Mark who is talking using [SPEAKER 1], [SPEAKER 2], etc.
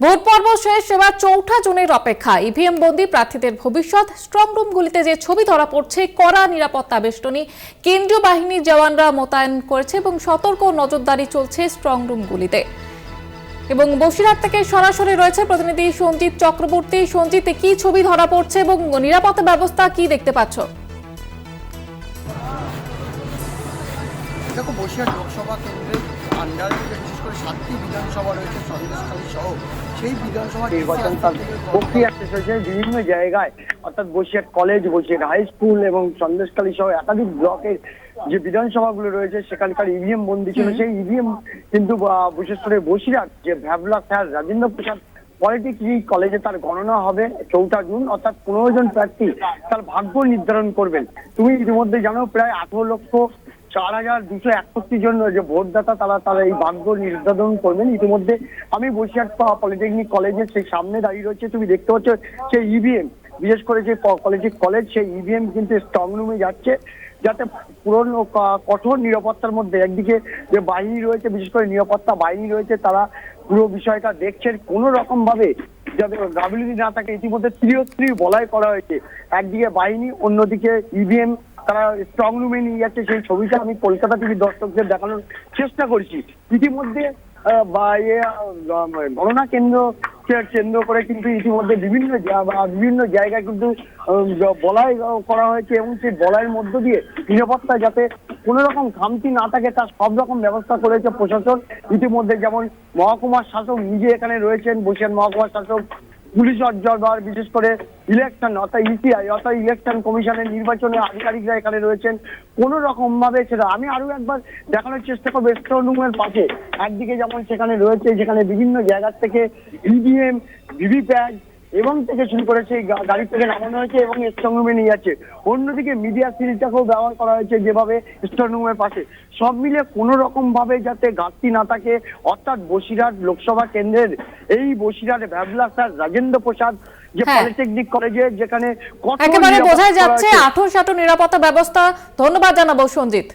[SPEAKER 1] Vote পর্ব শেষ, এবার ৪ঠা জুনের অপেক্ষা। ইভিএম বন্দী প্রার্থীদের ভবিষ্যৎ। স্ট্রং রুমগুলিতে যে ছবি ধরা পড়ছে, কড়া নিরাপত্তা বেষ্টনী, কেন্দ্রীয় বাহিনীর জওয়ানরা মোতায়েন করেছে এবং সতর্ক নজরদারি চলছে স্ট্রং রুমগুলিতে। এবং বসিরহাট থেকে সরাসরি রয়েছে প্রতিনিধি সঞ্জিত চক্রবর্তী। সঞ্জিত, কি ছবি ধরা পড়ছে এবং নিরাপত্তা ব্যবস্থা কি দেখতে পাচ্ছ?
[SPEAKER 2] দেখো, বসিরহাট লোকসভা কেন্দ্রের আন্ডারে বিশেষ করে 7টি বিধানসভা রয়েছে সন্দেশখালী সহ, সেই বিধানসভা নির্বাচন প্রক্রিয়া শেষ হয়েছে বিভিন্ন জায়গায়, অর্থাৎ Basirhat college, Basirhat high school এবং সন্দেশখালী সহ একাধিক ব্লকের যে বিধানসভাগুলো রয়েছে সেখানকার ইভিএম বন্দী ছিল। সেই ইভিএম কিন্তু বিশেষ করে বসিরহাট যে ভ্যাবলা স্যার রাজেন্দ্র প্রসাদ পলিটেকনিক কলেজে তার গণনা হবে ৪ঠা জুন, অর্থাৎ ১৫ জন প্রার্থী তার ভাগ্য নির্ধারণ করবেন। তুমি ইতিমধ্যে জানো, প্রায় ১৮,০৪,২৬১ জন যে ভোটদাতা তারা এই ভাগ্য নির্ধারণ করবেন। ইতিমধ্যে আমি বসিরহাট পলিটেকনিক কলেজের সেই সামনে দাঁড়িয়ে রয়েছে, তুমি দেখতে পাচ্ছ সেই ইভিএম, বিশেষ করে যে কলেজ সেই ইভিএম কিন্তু স্ট্রং রুমে যাচ্ছে, যাতে পুরনো কঠোর নিরাপত্তার মধ্যে একদিকে যে বাহিনী রয়েছে, বিশেষ করে নিরাপত্তা বাহিনী রয়েছে, তারা পুরো বিষয়টা দেখছেন কোনো রকম ভাবে যাতে গাফিলতি না থাকে। ইতিমধ্যে ত্রিয়ত্রি বলয় করা হয়েছে, একদিকে বাহিনী, অন্যদিকে ইভিএম তারা স্ট্রং রুমে নিয়ে যাচ্ছে। সেই ছবিটা আমি কলকাতা টিভির দর্শকদের দেখানোর চেষ্টা করছি। ইতিমধ্যে গণনা কেন্দ্র করে কিন্তু ইতিমধ্যে বিভিন্ন জায়গায় কিন্তু বলয় করা হয়েছে এবং সেই বলয়ের মধ্য দিয়ে নিরাপত্তা যাতে কোনো রকম খামতি না থাকে তার সব রকম ব্যবস্থা করেছে প্রশাসন। ইতিমধ্যে যেমন মহকুমার শাসক নিজে এখানে রয়েছেন, বসিরহাট মহকুমার শাসক, পুলিশ অবজারভার, বিশেষ করে ইলেকশন অর্থাৎ ইসিআই অর্থাৎ ইলেকশন কমিশনের নির্বাচনের আধিকারিকরা এখানে রয়েছেন। কোনো রকম ভাবে সেটা আমি আরো একবার দেখানোর চেষ্টা করবো। স্ট্রং রুমের পাশে একদিকে যেমন সেখানে রয়েছে, যেখানে বিভিন্ন জায়গা থেকে ইভিএম, ভিভিপ্যাট এবং থেকে শুরু করে সেই গাড়ি থেকে নামানো হয়েছে এবং স্ট্রং রুমে নিয়ে যাচ্ছে। অন্যদিকে মিডিয়া সিলটাকেও ব্যবহার করা হয়েছে যেভাবে স্ট্রং রুমের পাশে। সব মিলে কোনো রকম ভাবে যাতে ঘাটতি না থাকে, অর্থাৎ বসিরহাট লোকসভা কেন্দ্রের এই বসিরহাট ভ্যাবলা স্যার রাজেন্দ্র প্রসাদ যে পলিটেকনিক কলেজে, যেখানে
[SPEAKER 1] একেবারে বোঝা যাচ্ছে আঁঠো সাঁঠো নিরাপত্তা ব্যবস্থা। ধন্যবাদ জানাবো সঞ্জিত।